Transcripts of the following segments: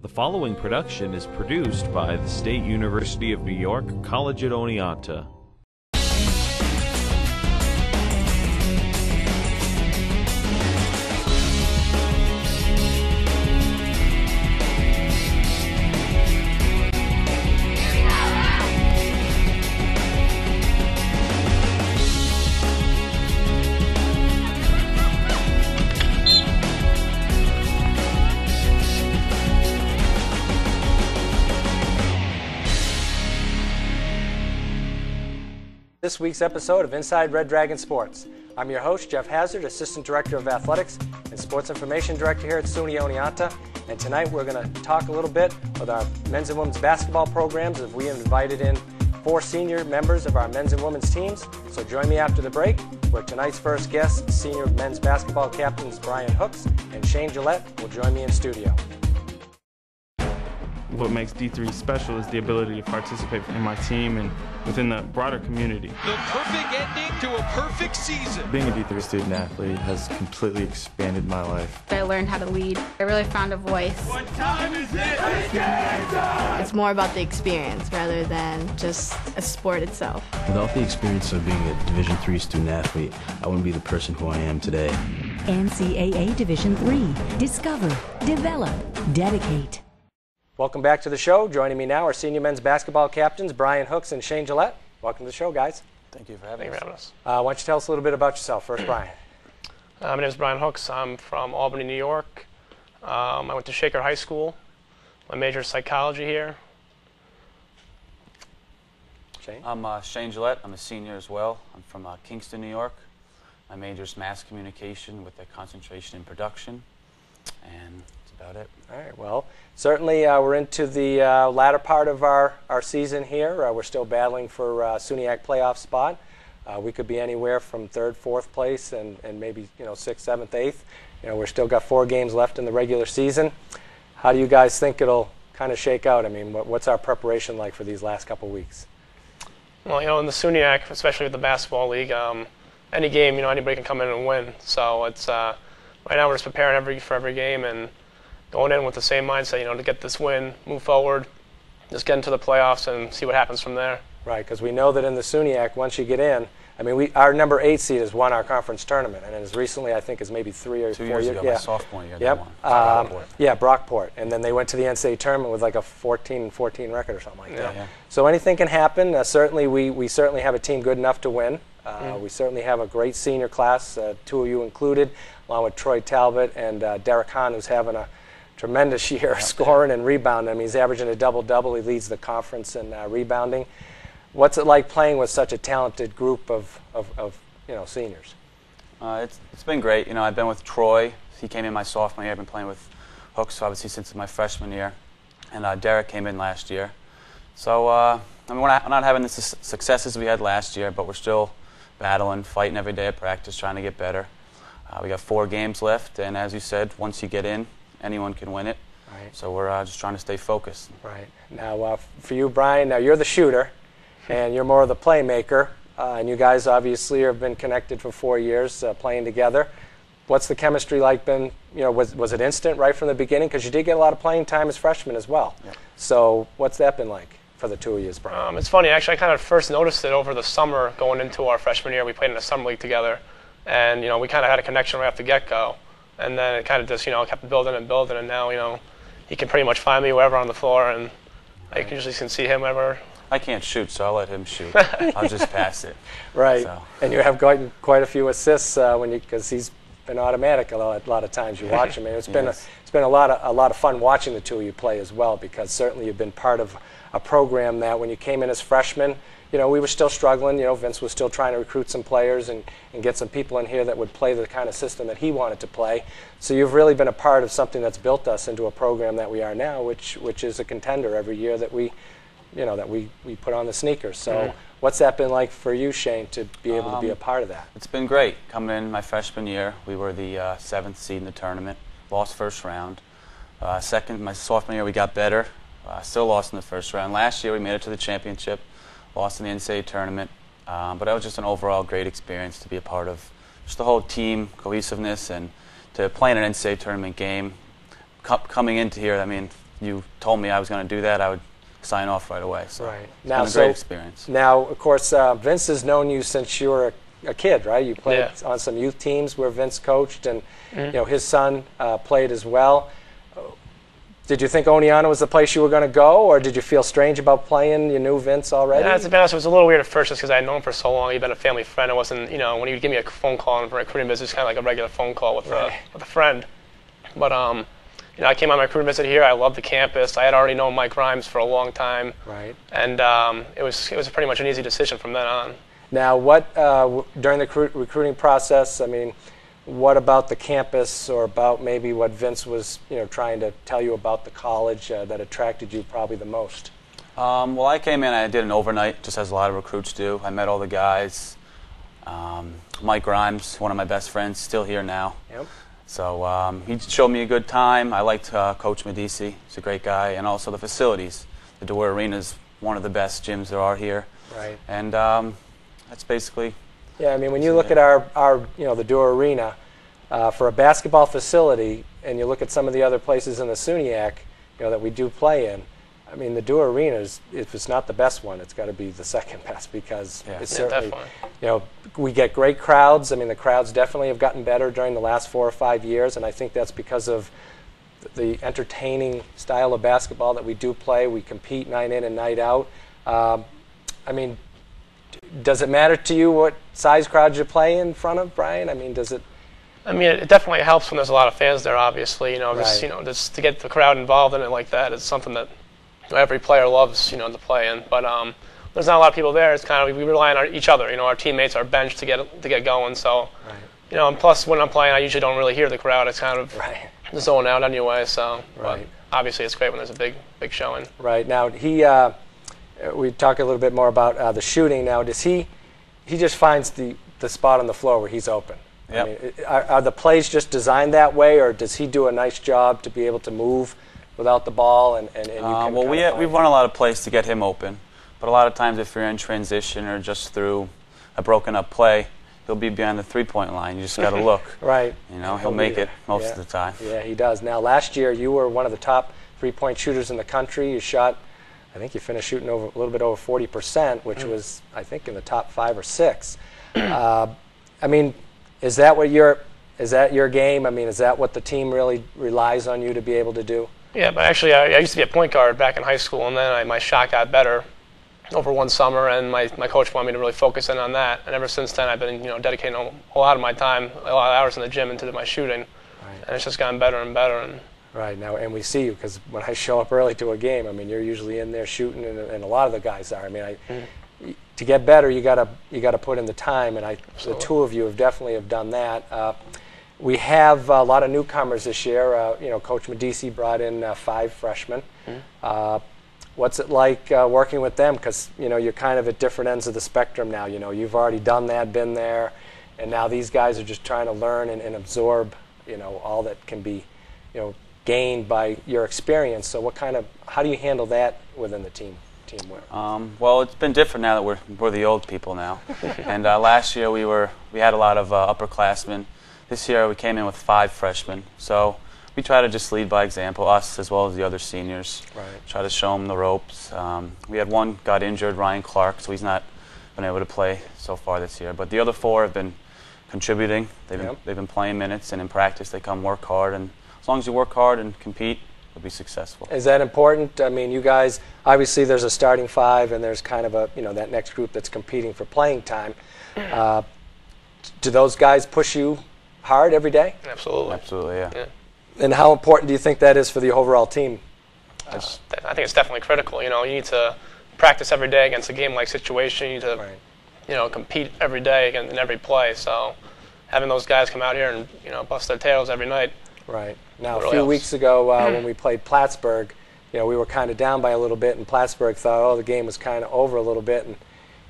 The following production is produced by the State University of New York College at Oneonta. This week's episode of Inside Red Dragon Sports. I'm your host, Geoff Hassard, Assistant Director of Athletics and Sports Information Director here at SUNY Oneonta. And tonight we're going to talk a little bit with our men's and women's basketball programs as we have invited in 4 senior members of our men's and women's teams. So join me after the break, where tonight's first guests, senior men's basketball captains Brian Hooks and Shane Gillette, will join me in studio. What makes D3 special is the ability to participate in my team and within the broader community. The perfect ending to a perfect season. Being a D3 student athlete has completely expanded my life. I learned how to lead. I really found a voice. What time is it? It's more about the experience rather than just a sport itself. Without the experience of being a Division III student athlete, I wouldn't be the person who I am today. NCAA Division III. Discover, develop, dedicate. Welcome back to the show. Joining me now are senior men's basketball captains Brian Hooks and Shane Gillette. Welcome to the show, guys. Thank you for having us. Why don't you tell us a little bit about yourself first, Brian? My name is Brian Hooks. I'm from Albany, New York. I went to Shaker High School. My major is psychology here. Shane? I'm Shane Gillette. I'm a senior as well. I'm from Kingston, New York. My major is mass communication with a concentration in production, and that's about it. All right, well, certainly we're into the latter part of our season here. We're still battling for SUNYAC playoff spot. We could be anywhere from 3rd, 4th place and maybe 6th, 7th, 8th. We're still got 4 games left in the regular season. How do you guys think it'll kind of shake out? I mean, what's our preparation like for these last couple weeks? Well, in the SUNYAC, especially with the basketball league, any game, anybody can come in and win. So it's right now we're just preparing for every game and going in with the same mindset, to get this win, move forward, just get into the playoffs and see what happens from there. Right, because we know that in the SUNYAC, once you get in, I mean, our number 8 seed has won our conference tournament, and as recently, I think, as maybe 3 or 4 years years ago, my sophomore year, yep. they won. Brockport, and then they went to the NCAA tournament with like a 14-14 record or something like that. Yeah. So anything can happen. Certainly, we certainly have a team good enough to win. We certainly have a great senior class, 2 of you included, along with Troy Talbot and Derek Hahn, who's having a tremendous year scoring and rebounding. I mean, he's averaging a double-double. He leads the conference in rebounding. What's it like playing with such a talented group of seniors? It's been great. I've been with Troy. He came in my sophomore year. I've been playing with Hooks, obviously, since my freshman year. And Derek came in last year. So, we're not having the successes we had last year, but we're still battling, fighting every day at practice, trying to get better. We got 4 games left, and as you said, once you get in, anyone can win it. Right. So we're just trying to stay focused. Right. Now, for you, Brian, now you're the shooter, and you're more of the playmaker, and you guys obviously have been connected for 4 years playing together. What's the chemistry like been? Was it instant right from the beginning? Because you did get a lot of playing time as freshmen as well. Yep. So what's that been like for the 2 of you, Brian? It's funny, actually, I kind of first noticed it over the summer going into our freshman year. We played in a summer league together, and we kind of had a connection right off the get-go. And then it kind of just, kept building and building, and now, he can pretty much find me wherever on the floor, and I usually can see him wherever. I can't shoot, so I'll let him shoot. I'll just pass it. Right. So. And you have gotten quite a few assists because he's been automatic a lot of times. You watch him, and it's been a lot of fun watching the 2 of you play as well, because certainly you've been part of a program that when you came in as freshmen, we were still struggling. Vince was still trying to recruit some players and get some people in here that would play the kind of system that he wanted to play. So you've really been a part of something that's built us into a program that we are now, which is a contender every year that we put on the sneakers. So what's that been like for you, Shane, to be able to be a part of that? It's been great. Coming in my freshman year, we were the 7th seed in the tournament, lost first round. My sophomore year, we got better, still lost in the first round. Last year, we made it to the championship. Lost in the NCAA tournament, but that was just an overall great experience to be a part of. Just the whole team cohesiveness and to play in an NCAA tournament game. Coming into here, you told me I was going to do that, I would sign off right away. So right. It's been a great experience. Now, of course, Vince has known you since you were a kid, right? You played on some youth teams where Vince coached, and you know his son played as well. Did you think Oneonta was the place you were going to go, or did you feel strange about playing? You knew Vince already? Yeah, to be honest, it was a little weird at first just because I had known him for so long. He'd been a family friend. It wasn't, you know, when he would give me a phone call on a recruiting visit, it was kind of like a regular phone call with a friend. But you know, I came on my recruiting visit here. I loved the campus. I had already known Mike Grimes for a long time. Right. And it was pretty much an easy decision from then on. Now, what during the recruiting process? I mean, what about the campus, or about maybe what Vince was, you know, trying to tell you about the college that attracted you probably the most? Well, I came in. I did an overnight, just as a lot of recruits do. I met all the guys. Mike Grimes, one of my best friends, still here now. Yep. So he showed me a good time. I liked Coach Medici. He's a great guy, and also the facilities. The Dewar Arena is one of the best gyms there are here. Right. And that's basically. Yeah, I mean, when you look at our you know, the Dewar Arena, for a basketball facility, and you look at some of the other places in the SUNYAC, you know, that we do play in, I mean, the Dewar Arena is, if it's not the best one, it's got to be the second best, because it's certainly, you know, we get great crowds. I mean, the crowds definitely have gotten better during the last 4 or 5 years, and I think that's because of the entertaining style of basketball that we do play. We compete night in and night out. I mean, does it matter to you what size crowd you play in front of, Brian? I mean, does it? I mean, it definitely helps when there's a lot of fans there. Obviously, you know, just Right. you know, just to get the crowd involved in it like that is something that every player loves, you know, to play in. But there's not a lot of people there. It's kind of, we rely on each other. You know, our teammates, our bench to get going. So, you know, and plus when I'm playing, I usually don't really hear the crowd. It's kind of zone out anyway. So, but obviously, it's great when there's a big showing. Right. Now we talk a little bit more about the shooting. Now, does he just finds the spot on the floor where he's open? Yep. I mean, are the plays just designed that way, or does he do a nice job to be able to move without the ball? And you can well, we've run a lot of plays to get him open, but a lot of times if you're in transition or just through a broken up play, he'll be behind the 3-point line. You just got to look. Right. You know, he'll make it most of the time. Yeah, he does. Now, last year you were one of the top 3-point shooters in the country. You shot, I think you finished shooting a little bit over 40%, which was, I think, in the top 5 or 6. I mean, is that your game? I mean, is that what the team really relies on you to be able to do? Yeah, but actually, I used to be a point guard back in high school, and then my shot got better over one summer, and my coach wanted me to really focus in on that. And ever since then, I've been, you know, dedicating a lot of my time, a lot of hours in the gym into my shooting, and it's just gotten better and better. And right now, and we see you because when I show up early to a game, I mean, you're usually in there shooting, and a lot of the guys are. I mean, to get better, you gotta put in the time, and the two of you have done that. We have a lot of newcomers this year. You know, Coach Medici brought in 5 freshmen. What's it like working with them? Because you know, you're kind of at different ends of the spectrum now. You know, you've already done that, been there, and now these guys are just trying to learn and absorb, you know, all that can be, you know, gained by your experience. So how do you handle that within the teamwork? Well, it's been different now that we're the old people now. And last year we had a lot of upperclassmen. This year we came in with 5 freshmen. So we try to just lead by example, us as well as the other seniors. Right. Try to show them the ropes. We had one got injured, Ryan Clark, so he's not been able to play so far this year. But the other 4 have been contributing. They've been playing minutes, and in practice they come work hard. And as long as you work hard and compete, you'll be successful. Is that important? I mean, you guys, obviously there's a starting 5, and there's kind of that next group that's competing for playing time. Do those guys push you hard every day? Absolutely. Absolutely, yeah. And how important do you think that is for the overall team? I think it's definitely critical. You know, you need to practice every day against a game-like situation. You need to, you know, compete every day in every play. So having those guys come out here and, you know, bust their tails every night. Right. Now, a few weeks ago when we played Plattsburgh, you know, we were kind of down by a little bit, and Plattsburgh thought, the game was kind of over a little bit,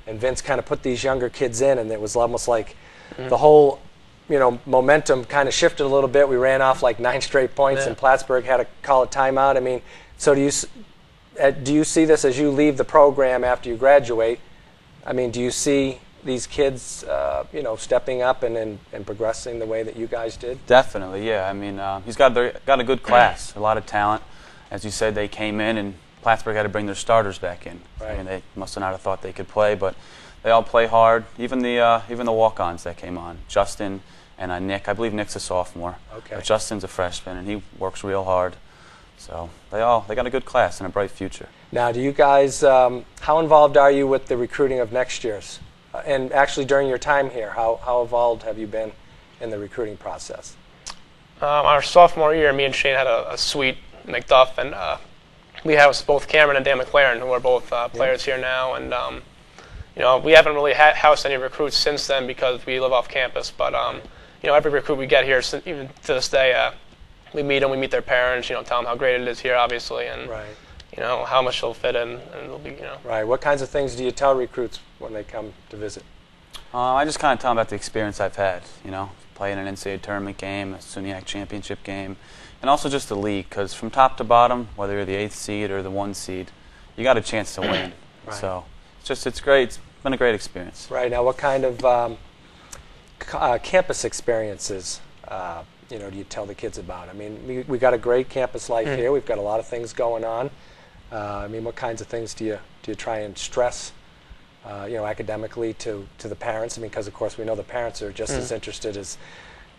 and Vince kind of put these younger kids in, and it was almost like the whole, you know, momentum kind of shifted a little bit. We ran off like 9 straight points, and Plattsburgh had to call a timeout. I mean, so do you see this as you leave the program after you graduate? I mean, do you see these kids, you know, stepping up and progressing the way that you guys did? Definitely, yeah. I mean, he's got a good class, a lot of talent, as you said, they came in and Plattsburgh had to bring their starters back in. Right. I mean, they must have not have thought they could play, but they all play hard. Even the walk-ons that came on, Justin and Nick. I believe Nick's a sophomore. Okay. But Justin's a freshman, and he works real hard. So they got a good class and a bright future. Now, do you guys, how involved are you with the recruiting of next year's? And actually, during your time here, how involved have you been in the recruiting process? Our sophomore year, me and Shane had a suite, McDuff, and we have both Cameron and Dan McLaren, who are both players here now. And we haven't really housed any recruits since then because we live off campus. But every recruit we get here, even to this day, we meet them, we meet their parents, tell them how great it is here, obviously, and how much they'll fit in, and they'll be, Right. What kinds of things do you tell recruits when they come to visit? I just kind of tell them about the experience I've had, playing an NCAA tournament game, a SUNY championship game, and also just the league, because from top to bottom, whether you're the 8th seed or the 1 seed, you got a chance to win. Right. So it's great. It's been a great experience. Right. Now, what kind of campus experiences do you tell the kids about? I mean, we got a great campus life here. We've got a lot of things going on. What kinds of things do you try and stress, academically to the parents? Because of course we know the parents are just as interested as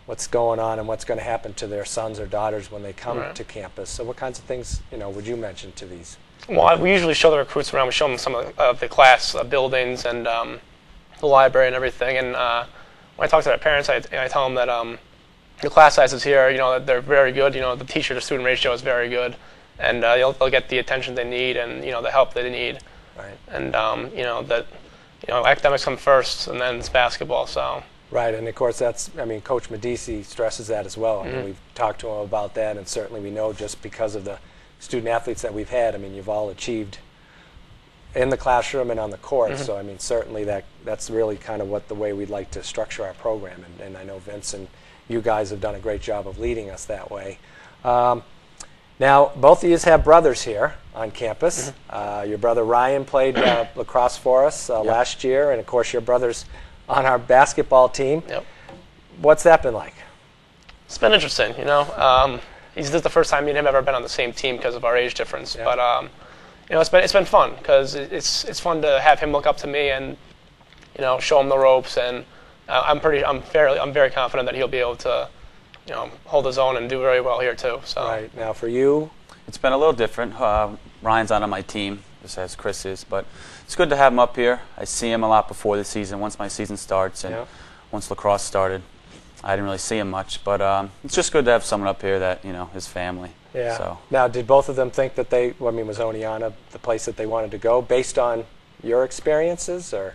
what's going on and what's going to happen to their sons or daughters when they come to campus. So what kinds of things, would you mention to these? Well, we usually show the recruits around. We show them some of the class buildings and the library and everything. And when I talk to their parents, I tell them that the class sizes here, that they're very good. The teacher-to-student ratio is very good, and they'll get the attention they need and the help they need. Right. And that academics come first, and then it's basketball. So. Right, and of course that's, Coach Medici stresses that as well. We've talked to him about that, and certainly we know just because of the student athletes that we've had, you've all achieved in the classroom and on the court. So certainly that's really kind of the way we'd like to structure our program, and I know Vince and you guys have done a great job of leading us that way. Now, both of you have brothers here on campus. Your brother Ryan played lacrosse for us last year, and of course your brother's on our basketball team. Yep. What's that been like? It's been interesting, This is the first time me and him have ever been on the same team because of our age difference. Yep. But it's been fun because it's fun to have him look up to me and show him the ropes, and I'm very confident that he'll be able to hold his own and do very well here too. So. Right. Now for you, it's been a little different. Ryan's not on my team, just as Chris is, but it's good to have him up here. I see him a lot before the season. Once my season starts and once lacrosse started, I didn't really see him much. But it's just good to have someone up here that his family. Yeah. So. Now, did both of them think that was Oneonta the place that they wanted to go based on your experiences, or?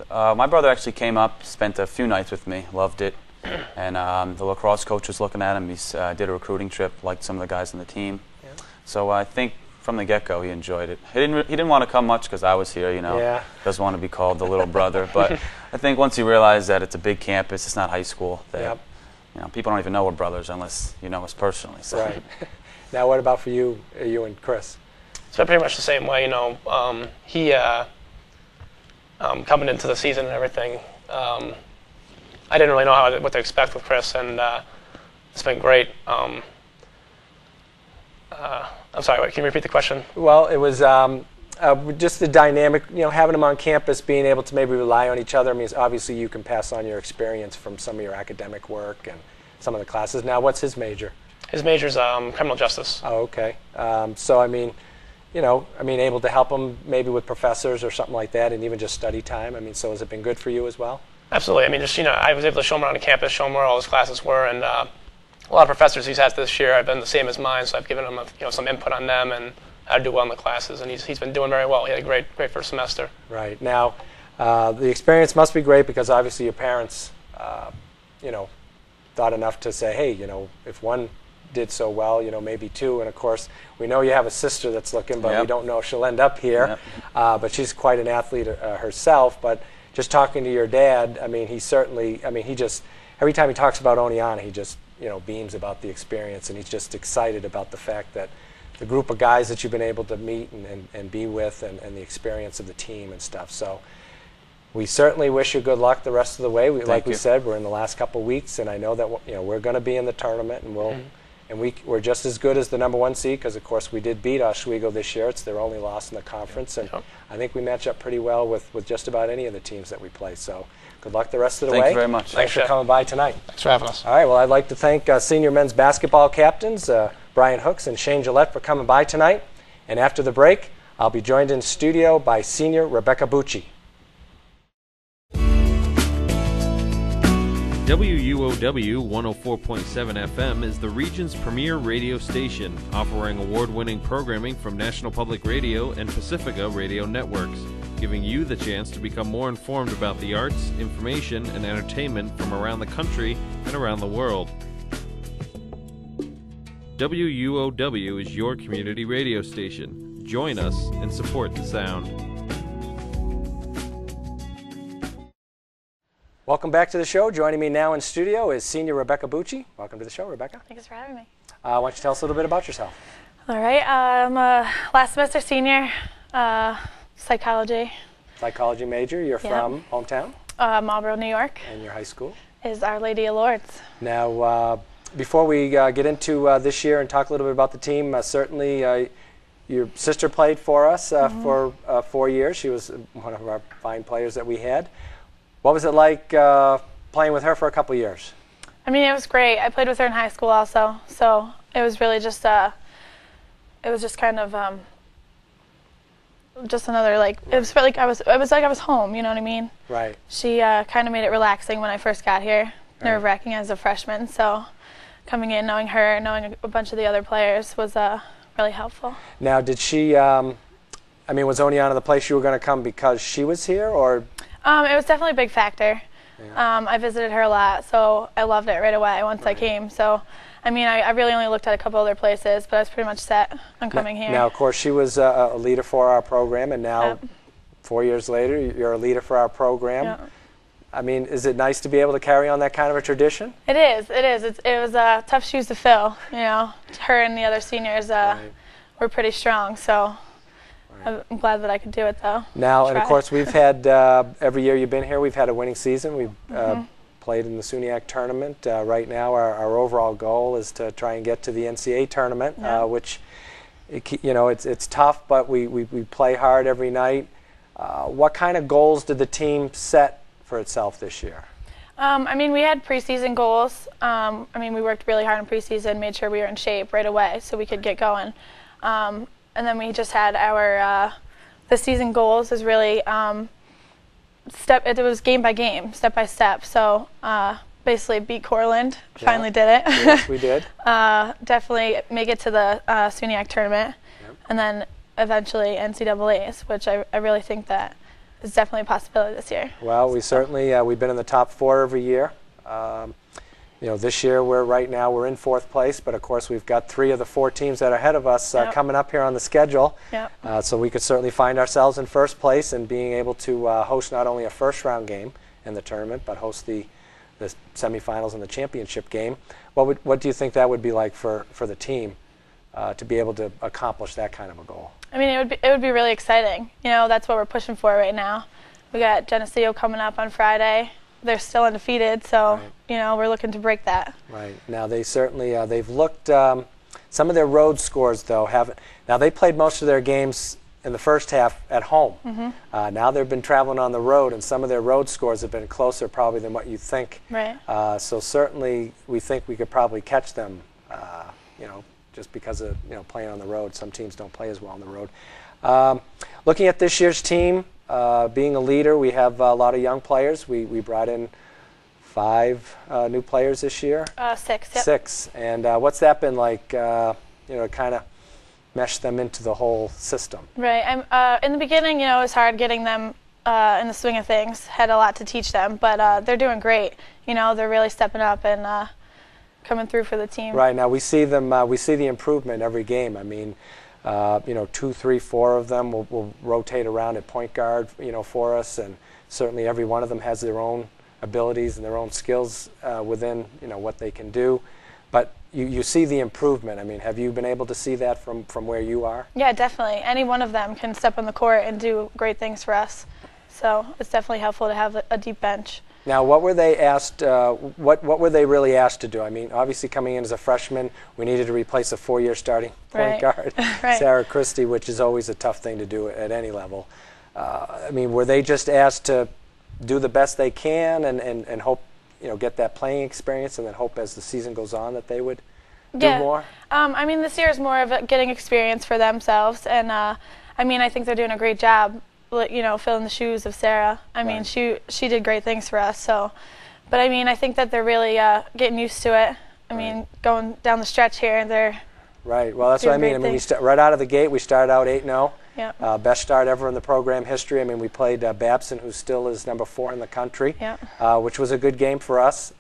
My brother actually came up, spent a few nights with me, loved it, and the lacrosse coach was looking at him. He did a recruiting trip, liked some of the guys on the team. Yeah. So I think from the get-go he enjoyed it. He didn't want to come much because I was here, doesn't want to be called the little brother. But I think once he realized that it's a big campus, it's not high school, that people don't even know we're brothers unless you know us personally. So. Right. Now, what about for you and Chris? It's been pretty much the same way. He coming into the season and everything, I didn't really know what to expect with Chris, and it's been great. I'm sorry, can you repeat the question? Well, it was just the dynamic, having them on campus, being able to maybe rely on each other. Obviously you can pass on your experience from some of your academic work and some of the classes. Now, what's his major? His major's criminal justice. Oh, okay. So, able to help them maybe with professors or something like that, and even just study time. So has it been good for you as well? Absolutely. I was able to show him around the campus, show him where all his classes were, and a lot of professors he's had this year have been the same as mine, so I've given him some input on them and how to do well in the classes, and he's been doing very well. He had a great first semester. Right. Now, the experience must be great because obviously your parents, thought enough to say, hey, if one did so well, maybe two. And of course, we know you have a sister that's looking, but we don't know if she'll end up here. But she's quite an athlete herself. But just talking to your dad, he certainly, he just, every time he talks about Oneonta, he just, beams about the experience, and he's just excited about the fact that the group of guys that you've been able to meet and be with, and the experience of the team and stuff. So we certainly wish you good luck the rest of the way. Like we said, we're in the last couple of weeks, and I know that we're going to be in the tournament, and we'll and we're just as good as the #1 seed because, of course, we did beat Oswego this year. It's their only loss in the conference, and I think we match up pretty well with just about any of the teams that we play. So good luck the rest of the way. Thank you very much. Thanks for coming by tonight. Thanks for having us. All right, well, I'd like to thank senior men's basketball captains Brian Hooks and Shane Gillette for coming by tonight. And after the break, I'll be joined in studio by senior Rebecca Bucci. WUOW 104.7 FM is the region's premier radio station, offering award-winning programming from National Public Radio and Pacifica Radio Networks, giving you the chance to become more informed about the arts, information, and entertainment from around the country and around the world. WUOW is your community radio station. Join us and support the sound. Welcome back to the show. Joining me now in studio is senior Rebecca Bucci. Welcome to the show, Rebecca. Thanks for having me. Why don't you tell us a little bit about yourself? All right. I'm a last semester senior, psychology. Psychology major. You're from hometown? Marlboro, New York. And your high school? Is Our Lady of Lourdes. Now, before we get into this year and talk a little bit about the team, certainly your sister played for us for 4 years. She was one of our fine players that we had. What was it like playing with her for a couple years? I mean, it was great. I played with her in high school also, so it was really just it was just kind of just another it was like I was home. You know what I mean? Right. She kind of made it relaxing when I first got here. Nerve-wracking as a freshman, so coming in, knowing her, knowing a bunch of the other players was really helpful. Now, did she? I mean, was Oneonta the place you were going to come because she was here, or? It was definitely a big factor. Yeah. I visited her a lot, so I loved it right away once I came. So, I mean, I really only looked at a couple other places, but I was pretty much set on coming here. Now, of course, she was a leader for our program, and now 4 years later, you're a leader for our program. Yep. I mean, is it nice to be able to carry on that kind of a tradition? It is. It is. It was tough shoes to fill. You know, her and the other seniors were pretty strong, so. I'm glad that I could do it, though. Now, and of course, we've had, every year you've been here, we've had a winning season. We've played in the SUNY tournament. Right now, our overall goal is to try and get to the NCAA tournament, which, you know, it's tough, but we play hard every night. What kind of goals did the team set for itself this year? I mean, we had preseason goals. I mean, we worked really hard in preseason, made sure we were in shape right away so we could get going. And then we just had our the season goals is really it was game by game, step by step. So basically beat Cortland, finally did it. Yes, we did. Definitely make it to the SUNY tournament, and then eventually NCAAs, which I really think that is definitely a possibility this year. Well, we certainly we've been in the top 4 every year. You know, this year right now we're in 4th place, but of course we've got 3 of the 4 teams that are ahead of us coming up here on the schedule. Yep. So we could certainly find ourselves in 1st place and being able to host not only a first-round game in the tournament, but host the semifinals and the championship game. What do you think that would be like for the team to be able to accomplish that kind of a goal? I mean, it would be really exciting. You know, that's what we're pushing for right now. We got Geneseo coming up on Friday. They're still undefeated, so you know we're looking to break that. Right. Now they certainly they've looked some of their road scores though haven't. Now they played most of their games in the first half at home. Now they've been traveling on the road, and some of their road scores have been closer probably than what you think. Right. So certainly we think we could probably catch them. You know, just because of playing on the road. Some teams don't play as well on the road. Looking at this year's team. Being a leader, we have a lot of young players. We brought in 5 new players this year. 6. Yep. 6. And what's that been like? Kind of mesh them into the whole system. Right. In the beginning, it was hard getting them in the swing of things. Had a lot to teach them, but they're doing great. They're really stepping up and coming through for the team. Right. Now we see them. We see the improvement every game. I mean. 2, 3, 4 of them will rotate around at point guard, for us, and certainly every one of them has their own abilities and their own skills within, what they can do. But you see the improvement. I mean, have you been able to see that from where you are? Yeah, definitely. Any one of them can step on the court and do great things for us. So it's definitely helpful to have a deep bench. Now, what were they asked? What were they really asked to do? I mean, obviously coming in as a freshman, we needed to replace a 4-year starting point guard, Sarah Christie, which is always a tough thing to do at any level. I mean, were they just asked to do the best they can and hope, get that playing experience, and then hope as the season goes on that they would do more? I mean, this year is more of getting experience for themselves, and I mean, I think they're doing a great job, filling the shoes of Sarah. I mean, she did great things for us. So, but I mean, I think that they're really getting used to it. I mean, going down the stretch here, they're right. Well, that's what I mean. I mean, we right out of the gate, we started out 8-0. Yeah. Best start ever in the program history. I mean, we played Babson, who still is number 4 in the country, which was a good game for us.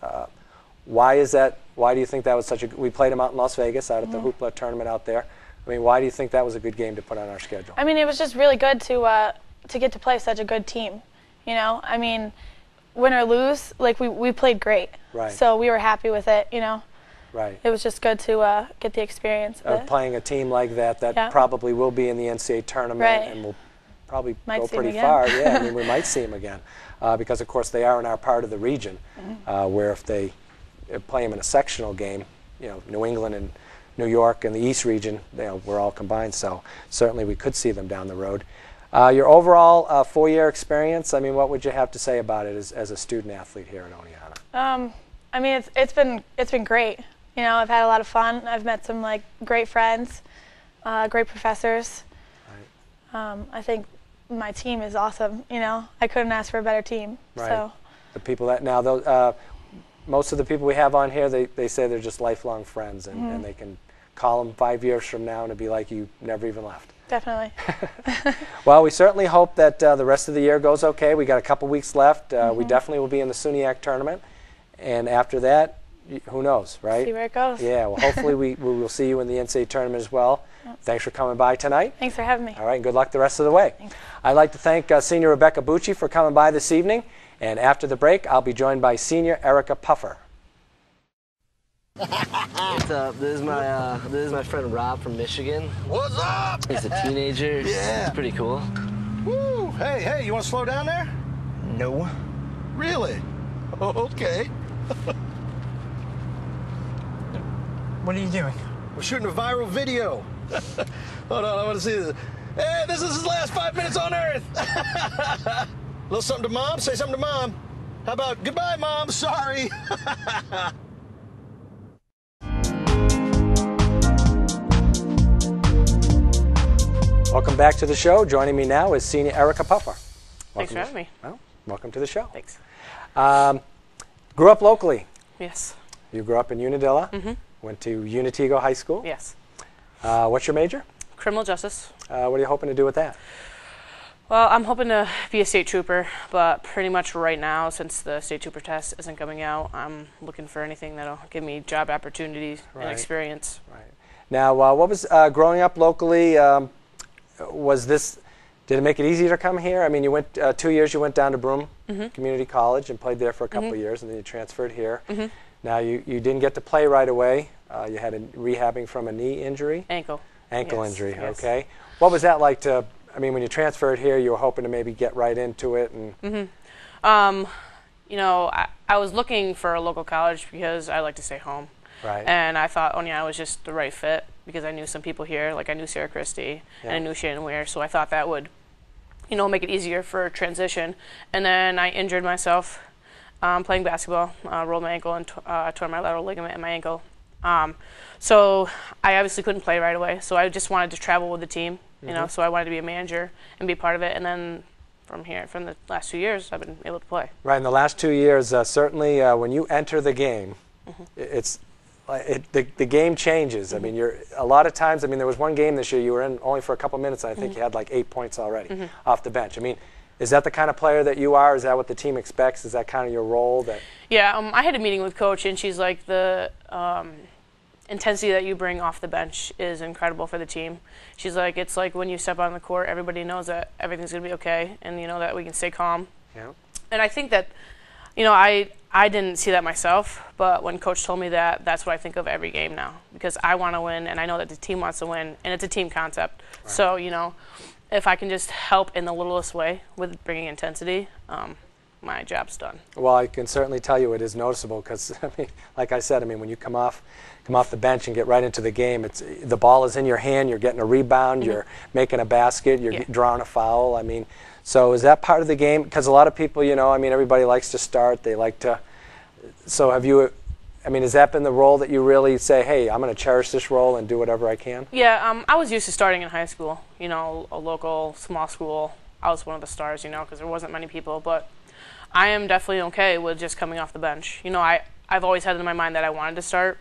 Why is that? Why do you think that was such a? We played them out in Las Vegas, out at the Hoopla tournament out there. I mean, why do you think that was a good game to put on our schedule? I mean, it was just really good to get to play such a good team. I mean, win or lose, like we played great. Right. So we were happy with it. Right. It was just good to get the experience of playing a team like that probably will be in the NCAA tournament and will probably go pretty far. Yeah, I mean, we might see them again because, of course, they are in our part of the region where if they play them in a sectional game, New England and New York and the East region, we're all combined. So certainly we could see them down the road. Your overall 4-year experience, I mean, what would you have to say about it as a student athlete here in Oneonta? I mean, it's been great. I've had a lot of fun. I've met some great friends, great professors. Right. I think my team is awesome. I couldn't ask for a better team. Right. So the people that now those most of the people we have on here, they say they're just lifelong friends, and they can call them 5 years from now and it'd be like you never even left. Definitely. Well, we certainly hope that the rest of the year goes okay. We got a couple weeks left. We definitely will be in the SUNY tournament, and after that, who knows, right? See where it goes. Yeah, well, hopefully we will see you in the NCAA tournament as well. Yep. Thanks for coming by tonight. Thanks for having me. All right, and good luck the rest of the way. Thanks. I'd like to thank senior Rebecca Bucci for coming by this evening, and after the break, I'll be joined by senior Erica Puffer. What's up? This is my friend Rob from Michigan. What's up? He's a teenager. Yeah. It's pretty cool. Woo! Hey, you want to slow down there? No. Really? Oh, okay. What are you doing? We're shooting a viral video. Hold on, I want to see this. Hey, this is his last 5 minutes on Earth. Little something to Mom? Say something to Mom. How about, goodbye, Mom, sorry. Welcome back to the show. Joining me now is senior Erica Puffer. Thanks for having me. Well, welcome to the show. Thanks. Grew up locally. Yes. You grew up in Unadilla. Mm-hmm. Went to Unatigo High School. Yes. What's your major? Criminal justice. What are you hoping to do with that? Well, I'm hoping to be a state trooper, but pretty much right now, since the state trooper test isn't coming out, I'm looking for anything that'll give me job opportunities and experience. Right. Now, what was growing up locally? Did it make it easier to come here? I mean, you went 2 years. You went down to Broome Community College and played there for a couple of years, and then you transferred here. Now, you didn't get to play right away. You had rehabbing from a knee injury. Ankle injury. Yes. Okay. What was that like to? I mean, when you transferred here, you were hoping to maybe get right into it, and. I was looking for a local college because I like to stay home. Right. And I thought Oneonta was just the right fit because I knew some people here, like I knew Sarah Christie and I knew Shannon Weir, so I thought that would, make it easier for transition. And then I injured myself playing basketball, rolled my ankle and tore my lateral ligament in my ankle. So I obviously couldn't play right away, so I just wanted to travel with the team, so I wanted to be a manager and be part of it. And then from the last 2 years, I've been able to play. Right, in the last 2 years, certainly when you enter the game, the game changes. I mean, a lot of times. I mean, there was one game this year you were in only for a couple minutes, and I think you had like 8 points already off the bench. I mean, is that the kind of player that you are? Is that what the team expects? Is that kind of your role? Yeah, I had a meeting with Coach, and she's like, the intensity that you bring off the bench is incredible for the team. She's like, it's like when you step on the court, everybody knows that everything's going to be okay, and that we can stay calm. Yeah. And I think that, I didn't see that myself, but when Coach told me that, that's what I think of every game now, because I want to win, and I know that the team wants to win, and it's a team concept. Right. So, if I can just help in the littlest way with bringing intensity, my job's done. Well, I can certainly tell you it is noticeable because, I mean, like I said, I mean, when you come off the bench and get right into the game, the ball is in your hand, you're getting a rebound, you're making a basket, you're drawing a foul. I mean, so is that part of the game? Because a lot of people, you know, I mean, everybody likes to start. They like to. So have you? I mean, has that been the role that you really say, hey, I'm going to cherish this role and do whatever I can? Yeah, I was used to starting in high school. You know, a local small school. I was one of the stars, you know, because there wasn't many people. But I am definitely okay with just coming off the bench. You know, I've always had in my mind that I wanted to start,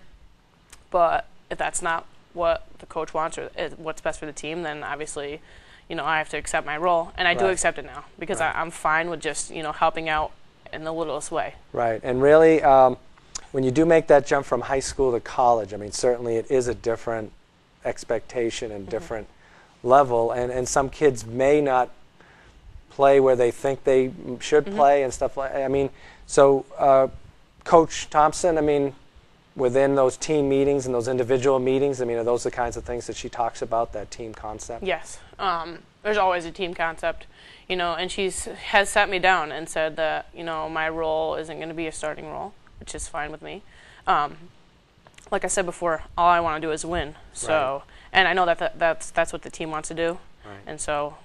but if that's not what the coach wants or what's best for the team, then obviously, you know, I have to accept my role, and I do accept it now because I'm fine with just, you know, helping out in the littlest way. Right, and really, when you do make that jump from high school to college, I mean, certainly it is a different expectation and different level, and some kids may not play where they think they should play and stuff like. I mean, so Coach Thompson, I mean, within those team meetings and those individual meetings, I mean, are those the kinds of things that she talks about, that team concept? Yes. There's always a team concept, you know, and has sat me down and said that, you know, my role isn't going to be a starting role, which is fine with me. Like I said before, all I want to do is win. So, and I know that's what the team wants to do. Right. And so,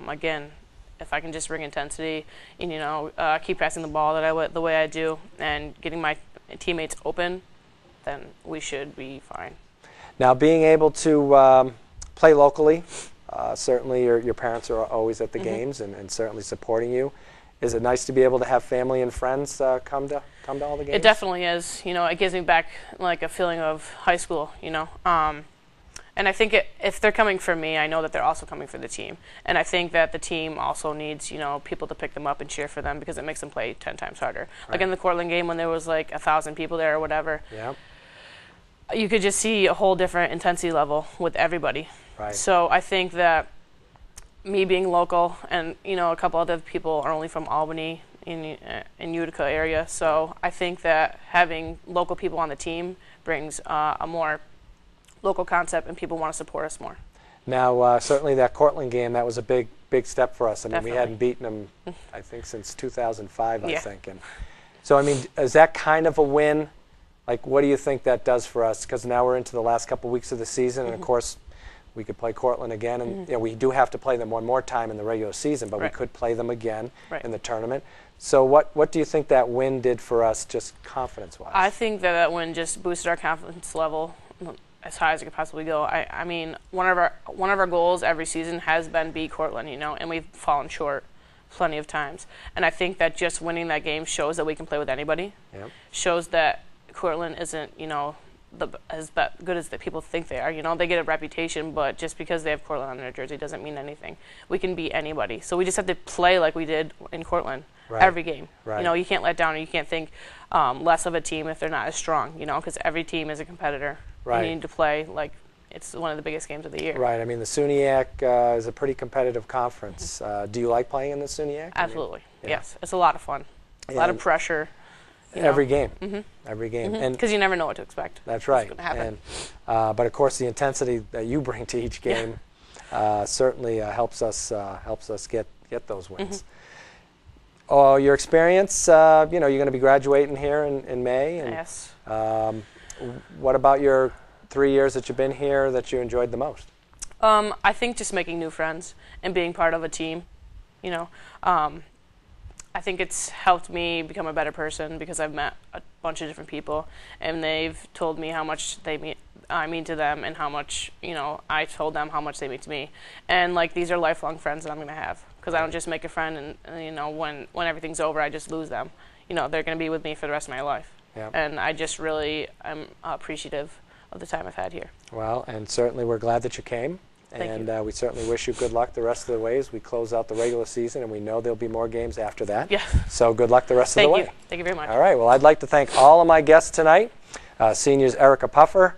again, if I can just bring intensity and, you know, keep passing the ball the way I do and getting my teammates open, then we should be fine. Now, being able to play locally, certainly your parents are always at the games and certainly supporting you. Is it nice to be able to have family and friends come to all the games? It definitely is. You know, it gives me back like a feeling of high school, you know. And I think if they're coming for me, I know that they're also coming for the team. And I think that the team also needs, you know, people to pick them up and cheer for them because it makes them play 10 times harder. Right. Like in the Cortland game when there was like 1,000 people there or whatever. Yeah. You could just see a whole different intensity level with everybody. Right. So I think that me being local and, you know, a couple other people are only from Albany in Utica area. So I think that having local people on the team brings a more local concept and people want to support us more. Now, certainly that Cortland game, that was a big step for us. I mean, we hadn't beaten them, I think, since 2005, I think. And so, I mean, is that kind of a win? Like, what do you think that does for us? Because now we're into the last couple weeks of the season, and of course, we could play Cortland again, and you know, we do have to play them one more time in the regular season, but we could play them again in the tournament. So what do you think that win did for us, just confidence-wise? I think that win just boosted our confidence level as high as it could possibly go. I mean, one of our goals every season has been beat Cortland, you know, and we've fallen short plenty of times. And I think that just winning that game shows that we can play with anybody. Yep. Shows that Cortland isn't, you know, as good as the people think they are. You know, they get a reputation, but just because they have Cortland on their jersey doesn't mean anything. We can beat anybody. So we just have to play like we did in Cortland every game. Right. You know, you can't let down or you can't think less of a team if they're not as strong, you know, because every team is a competitor. Right. You need to play like it's one of the biggest games of the year. Right. I mean, the SUNY is a pretty competitive conference. Do you like playing in the SUNY? Absolutely. I mean, yes. It's a lot of fun. A lot of pressure. Every game. Every game. Because you never know what to expect. That's right. And, but of course, the intensity that you bring to each game certainly helps us get those wins. Your experience, you know, you're going to be graduating here in May. And, yes. What about your 3 years that you've been here that you enjoyed the most? I think just making new friends and being part of a team, you know. I think it's helped me become a better person because I've met a bunch of different people and they've told me how much I mean to them and how much, you know, I told them how much they mean to me. And like these are lifelong friends that I'm going to have because I don't just make a friend and you know, when everything's over I just lose them. You know, they're going to be with me for the rest of my life. Yep. And I just really am appreciative of the time I've had here. Well, and certainly we're glad that you came. Thank you. We certainly wish you good luck the rest of the way as we close out the regular season, and we know there'll be more games after that. Yeah. So good luck the rest of the way. Thank you. Thank you very much. All right. Well, I'd like to thank all of my guests tonight, seniors Erica Puffer,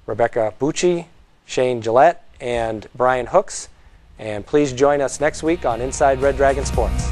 Rebecca Bucci, Shane Gillette, and Brian Hooks. And please join us next week on Inside Red Dragon Sports.